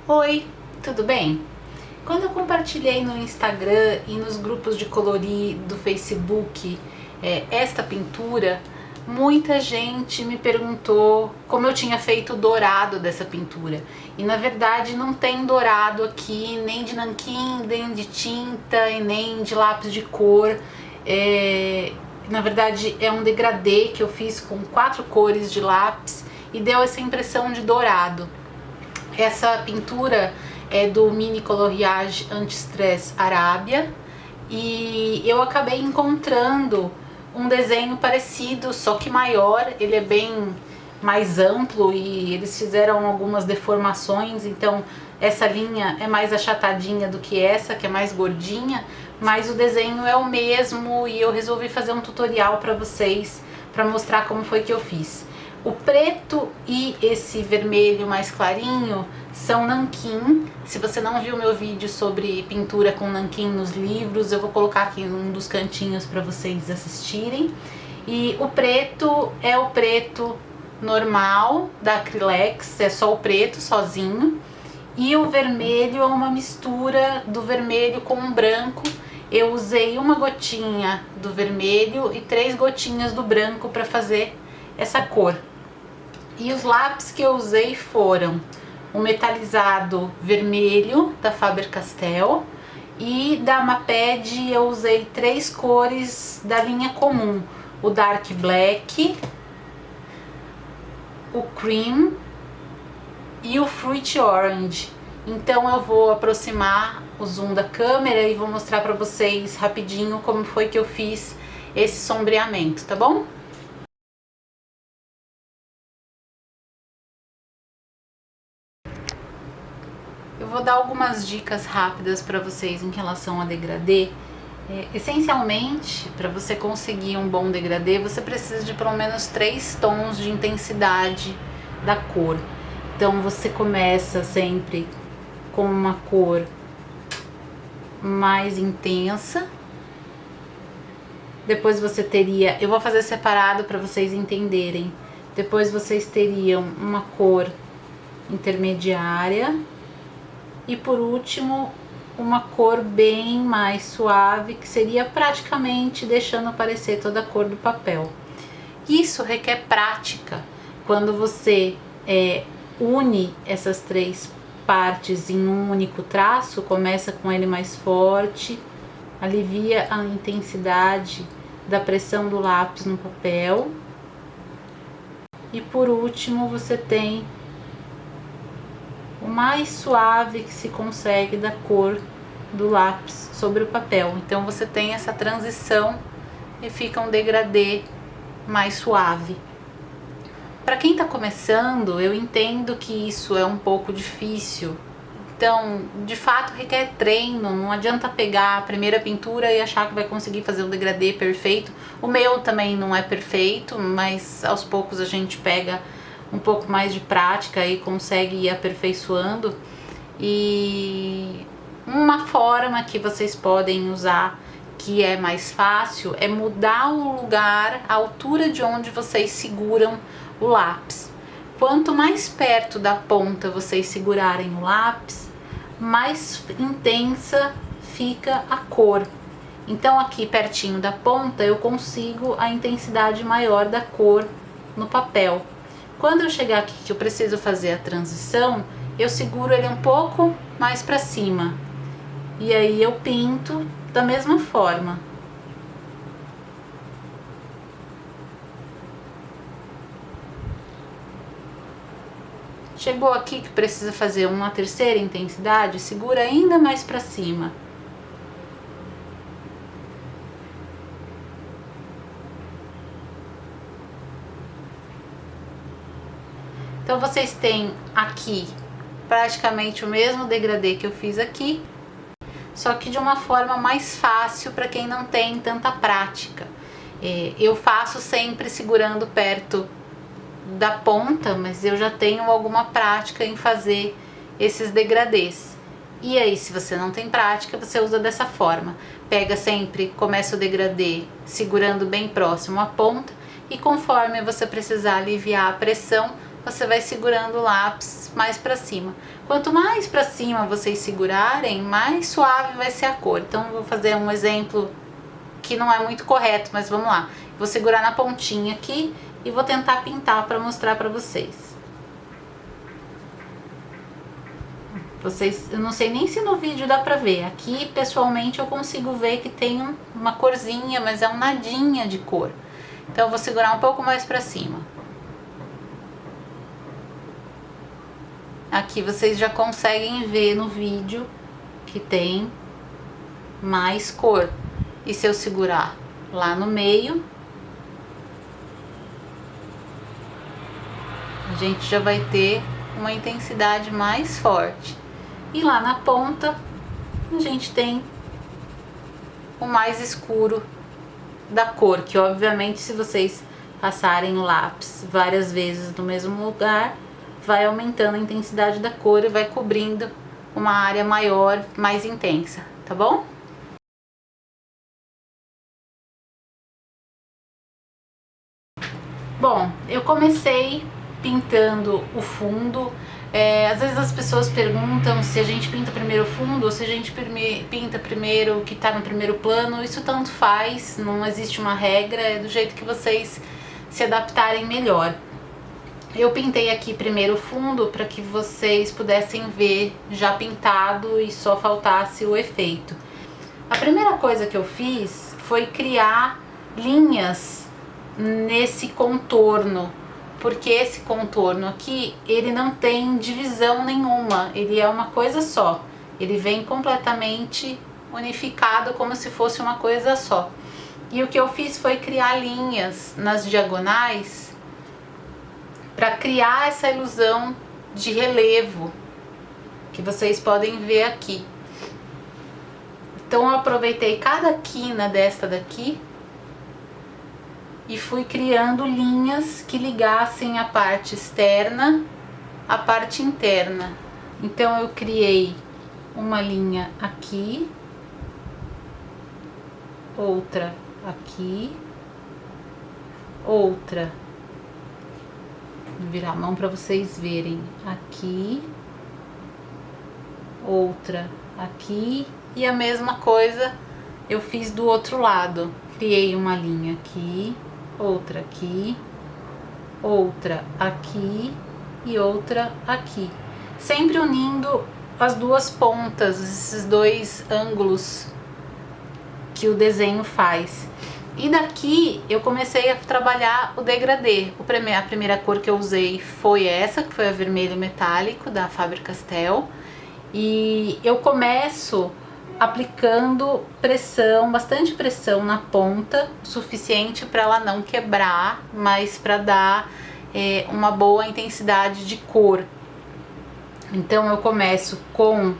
Oi, tudo bem? Quando eu compartilhei no Instagram e nos grupos de colorir do Facebook esta pintura, muita gente me perguntou como eu tinha feito o dourado dessa pintura. E na verdade não tem dourado aqui, nem de nanquim, nem de tinta e nem de lápis de cor. Na verdade é um degradê que eu fiz com 4 cores de lápis e deu essa impressão de dourado. Essa pintura é do Mini Coloriage Anti-Stress Arábia e eu acabei encontrando um desenho parecido, só que maior. Ele é bem mais amplo e eles fizeram algumas deformações, então essa linha é mais achatadinha do que essa, que é mais gordinha, mas o desenho é o mesmo e eu resolvi fazer um tutorial para vocês, para mostrar como foi que eu fiz. O preto e esse vermelho mais clarinho são nanquim. Se você não viu meu vídeo sobre pintura com nanquim nos livros, eu vou colocar aqui em um dos cantinhos para vocês assistirem. E o preto é o preto normal da Acrylex, é só o preto sozinho. E o vermelho é uma mistura do vermelho com o branco. Eu usei uma gotinha do vermelho e 3 gotinhas do branco para fazer essa cor. E os lápis que eu usei foram o metalizado vermelho da Faber-Castell e da Maped eu usei 3 cores da linha comum, o Dark Black, o Cream e o Fruit Orange. Então eu vou aproximar o zoom da câmera e vou mostrar para vocês rapidinho como foi que eu fiz esse sombreamento, tá bom? Eu vou dar algumas dicas rápidas para vocês em relação a degradê. Essencialmente, para você conseguir um bom degradê, você precisa de pelo menos 3 tons de intensidade da cor. Então você começa sempre com uma cor mais intensa. Depois você teria, eu vou fazer separado para vocês entenderem. Depois vocês teriam uma cor intermediária. E por último, uma cor bem mais suave, que seria praticamente deixando aparecer toda a cor do papel. Isso requer prática. Quando você une essas 3 partes em um único traço, começa com ele mais forte, alivia a intensidade da pressão do lápis no papel. E por último, você tem o mais suave que se consegue da cor do lápis sobre o papel. Então você tem essa transição e fica um degradê mais suave. Para quem está começando, eu entendo que isso é um pouco difícil. Então, de fato, requer treino. Não adianta pegar a primeira pintura e achar que vai conseguir fazer um degradê perfeito. O meu também não é perfeito, mas aos poucos a gente pega um pouco mais de prática e consegue ir aperfeiçoando. E uma forma que vocês podem usar, que é mais fácil, é mudar o lugar, a altura de onde vocês seguram o lápis. Quanto mais perto da ponta vocês segurarem o lápis, mais intensa fica a cor. Então aqui pertinho da ponta eu consigo a intensidade maior da cor no papel. Quando eu chegar aqui que eu preciso fazer a transição, eu seguro ele um pouco mais para cima. E aí eu pinto da mesma forma. Chegou aqui que precisa fazer uma terceira intensidade, segura ainda mais para cima. Então vocês têm aqui praticamente o mesmo degradê que eu fiz aqui, só que de uma forma mais fácil para quem não tem tanta prática. Eu faço sempre segurando perto da ponta, mas eu já tenho alguma prática em fazer esses degradês. E aí, se você não tem prática, você usa dessa forma. Pega sempre, começa o degradê segurando bem próximo à ponta, e conforme você precisar aliviar a pressão, você vai segurando o lápis mais para cima. Quanto mais para cima vocês segurarem, mais suave vai ser a cor. Então, eu vou fazer um exemplo que não é muito correto, mas vamos lá. Vou segurar na pontinha aqui e vou tentar pintar para mostrar para vocês. Eu não sei nem se no vídeo dá pra ver. Aqui, pessoalmente, eu consigo ver que tem uma corzinha, mas é um nadinha de cor. Então, eu vou segurar um pouco mais pra cima. Aqui vocês já conseguem ver no vídeo que tem mais cor. E se eu segurar lá no meio, a gente já vai ter uma intensidade mais forte. E lá na ponta, a gente tem o mais escuro da cor, que obviamente se vocês passarem o lápis várias vezes no mesmo lugar, vai aumentando a intensidade da cor e vai cobrindo uma área maior, mais intensa, tá bom? Bom, eu comecei pintando o fundo. Às vezes as pessoas perguntam se a gente pinta primeiro o fundo ou se a gente pinta primeiro o que está no primeiro plano. Isso tanto faz, não existe uma regra, é do jeito que vocês se adaptarem melhor. Eu pintei aqui primeiro o fundo para que vocês pudessem ver já pintado e só faltasse o efeito. A primeira coisa que eu fiz foi criar linhas nesse contorno, porque esse contorno aqui, ele não tem divisão nenhuma, ele é uma coisa só, ele vem completamente unificado como se fosse uma coisa só. E o que eu fiz foi criar linhas nas diagonais para criar essa ilusão de relevo que vocês podem ver aqui. Então eu aproveitei cada quina desta daqui e fui criando linhas que ligassem a parte externa à parte interna. Então eu criei uma linha aqui, outra aqui, outra, vou virar a mão para vocês verem, aqui, outra aqui, e a mesma coisa eu fiz do outro lado. Criei uma linha aqui, outra aqui, outra aqui e outra aqui, sempre unindo as duas pontas, esses dois ângulos que o desenho faz. E daqui eu comecei a trabalhar o degradê. A primeira cor que eu usei foi essa, que foi a vermelho metálico da Faber-Castell, e eu começo aplicando pressão, bastante pressão na ponta, o suficiente para ela não quebrar, mas para dar uma boa intensidade de cor. Então eu começo com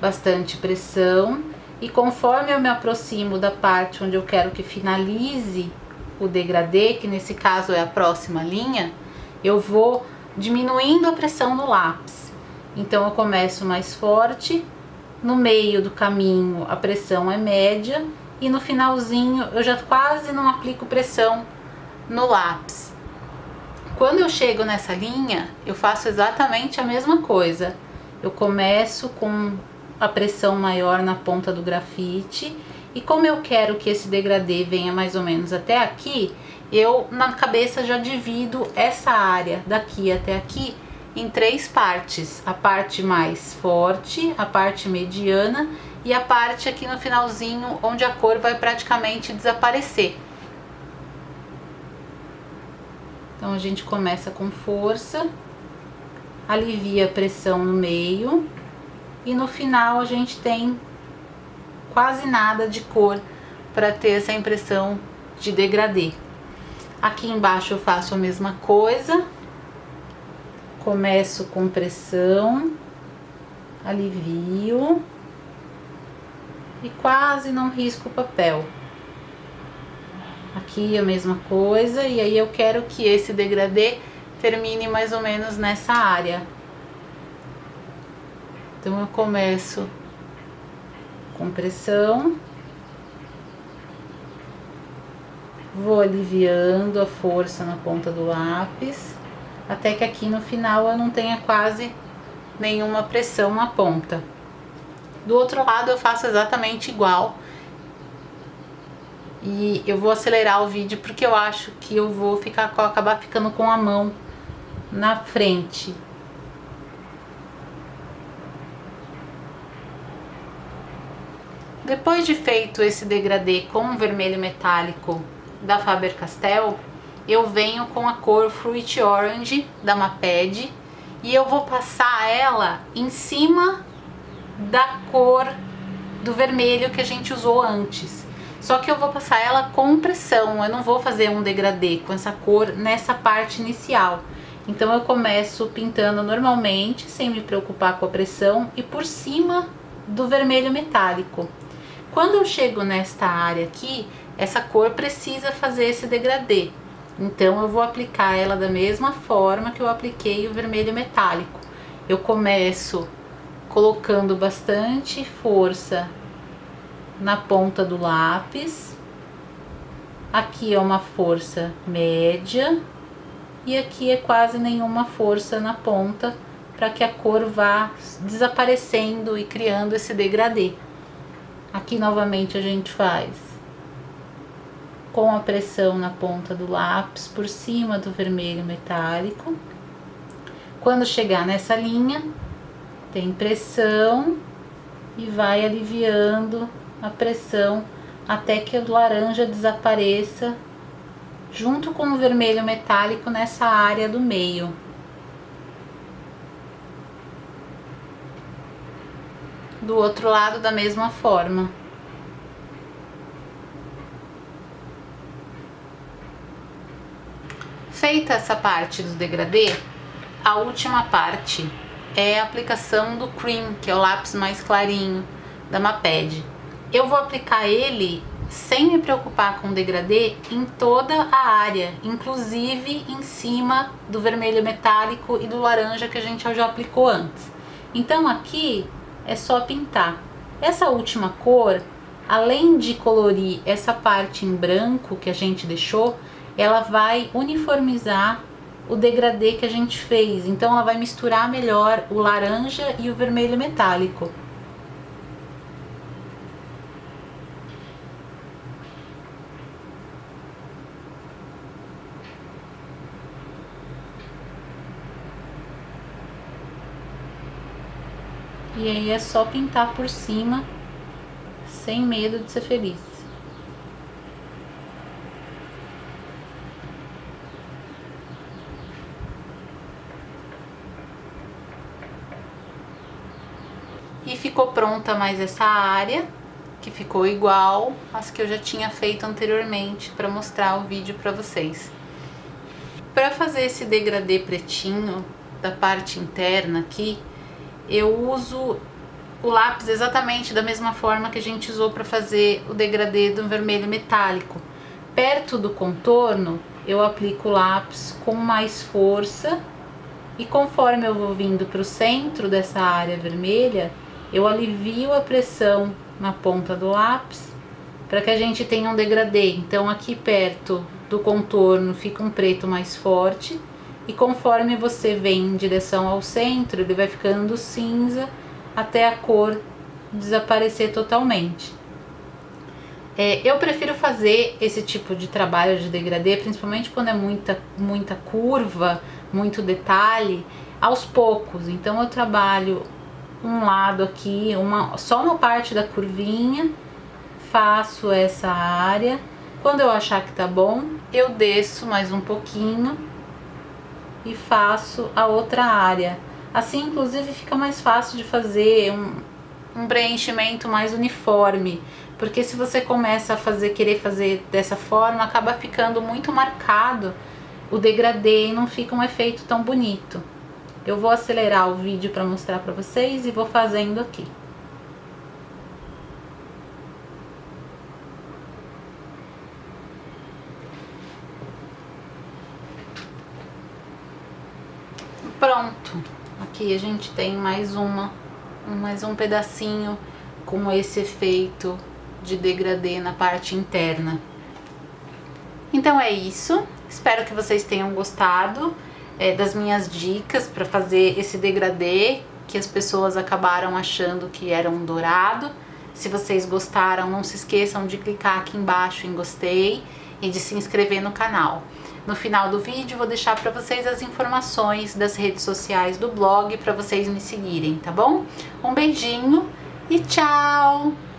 bastante pressão e conforme eu me aproximo da parte onde eu quero que finalize o degradê, que nesse caso é a próxima linha, eu vou diminuindo a pressão no lápis. Então eu começo mais forte, no meio do caminho a pressão é média e no finalzinho eu já quase não aplico pressão no lápis. Quando eu chego nessa linha, eu faço exatamente a mesma coisa. Eu começo com a pressão maior na ponta do grafite e como eu quero que esse degradê venha mais ou menos até aqui, eu na cabeça já divido essa área daqui até aqui em 3 partes, a parte mais forte, a parte mediana e a parte aqui no finalzinho onde a cor vai praticamente desaparecer. Então a gente começa com força, alivia a pressão no meio e no final a gente tem quase nada de cor para ter essa impressão de degradê. Aqui embaixo eu faço a mesma coisa. Começo com pressão, alivio e quase não risco o papel. Aqui a mesma coisa e aí eu quero que esse degradê termine mais ou menos nessa área. Então eu começo com pressão, vou aliviando a força na ponta do lápis. até que aqui no final eu não tenha quase nenhuma pressão na ponta. Do outro lado eu faço exatamente igual. E eu vou acelerar o vídeo porque eu acho que eu vou acabar ficando com a mão na frente. Depois de feito esse degradê com o vermelho metálico da Faber-Castell, eu venho com a cor Fruit Orange da Maped e eu vou passar ela em cima da cor do vermelho que a gente usou antes. Só que eu vou passar ela com pressão, eu não vou fazer um degradê com essa cor nessa parte inicial. Então eu começo pintando normalmente, sem me preocupar com a pressão, e por cima do vermelho metálico. Quando eu chego nesta área aqui, essa cor precisa fazer esse degradê. Então eu vou aplicar ela da mesma forma que eu apliquei o vermelho metálico. Eu começo colocando bastante força na ponta do lápis. Aqui é uma força média e aqui é quase nenhuma força na ponta, para que a cor vá desaparecendo e criando esse degradê. Aqui novamente a gente faz com a pressão na ponta do lápis por cima do vermelho metálico. Quando chegar nessa linha, tem pressão e vai aliviando a pressão até que o laranja desapareça junto com o vermelho metálico nessa área do meio. Do outro lado da mesma forma. Feita essa parte do degradê, a última parte é a aplicação do cream, que é o lápis mais clarinho da Maped. Eu vou aplicar ele sem me preocupar com o degradê em toda a área, inclusive em cima do vermelho metálico e do laranja que a gente já aplicou antes. Então aqui é só pintar. Essa última cor, além de colorir essa parte em branco que a gente deixou, ela vai uniformizar o degradê que a gente fez. Então ela vai misturar melhor o laranja e o vermelho metálico. E aí é só pintar por cima, sem medo de ser feliz. E ficou pronta mais essa área, que ficou igual às que eu já tinha feito anteriormente para mostrar o vídeo para vocês. Para fazer esse degradê pretinho da parte interna aqui, eu uso o lápis exatamente da mesma forma que a gente usou para fazer o degradê do vermelho metálico. Perto do contorno, eu aplico o lápis com mais força e conforme eu vou vindo para o centro dessa área vermelha, eu alivio a pressão na ponta do lápis para que a gente tenha um degradê. Então aqui perto do contorno fica um preto mais forte e conforme você vem em direção ao centro, ele vai ficando cinza até a cor desaparecer totalmente. Eu prefiro fazer esse tipo de trabalho de degradê, principalmente quando é muita curva, muito detalhe, aos poucos. Então eu trabalho um lado aqui, só uma parte da curvinha, faço essa área. Quando eu achar que tá bom, eu desço mais um pouquinho e faço a outra área. Assim, inclusive, fica mais fácil de fazer um preenchimento mais uniforme, porque se você começa a querer fazer dessa forma, acaba ficando muito marcado o degradê e não fica um efeito tão bonito. Eu vou acelerar o vídeo para mostrar para vocês e vou fazendo aqui. Pronto, aqui a gente tem mais um pedacinho com esse efeito de degradê na parte interna. Então é isso, espero que vocês tenham gostado. das minhas dicas para fazer esse degradê que as pessoas acabaram achando que era um dourado. Se vocês gostaram, não se esqueçam de clicar aqui embaixo em gostei e de se inscrever no canal. No final do vídeo vou deixar para vocês as informações das redes sociais do blog para vocês me seguirem, tá bom? Um beijinho e tchau!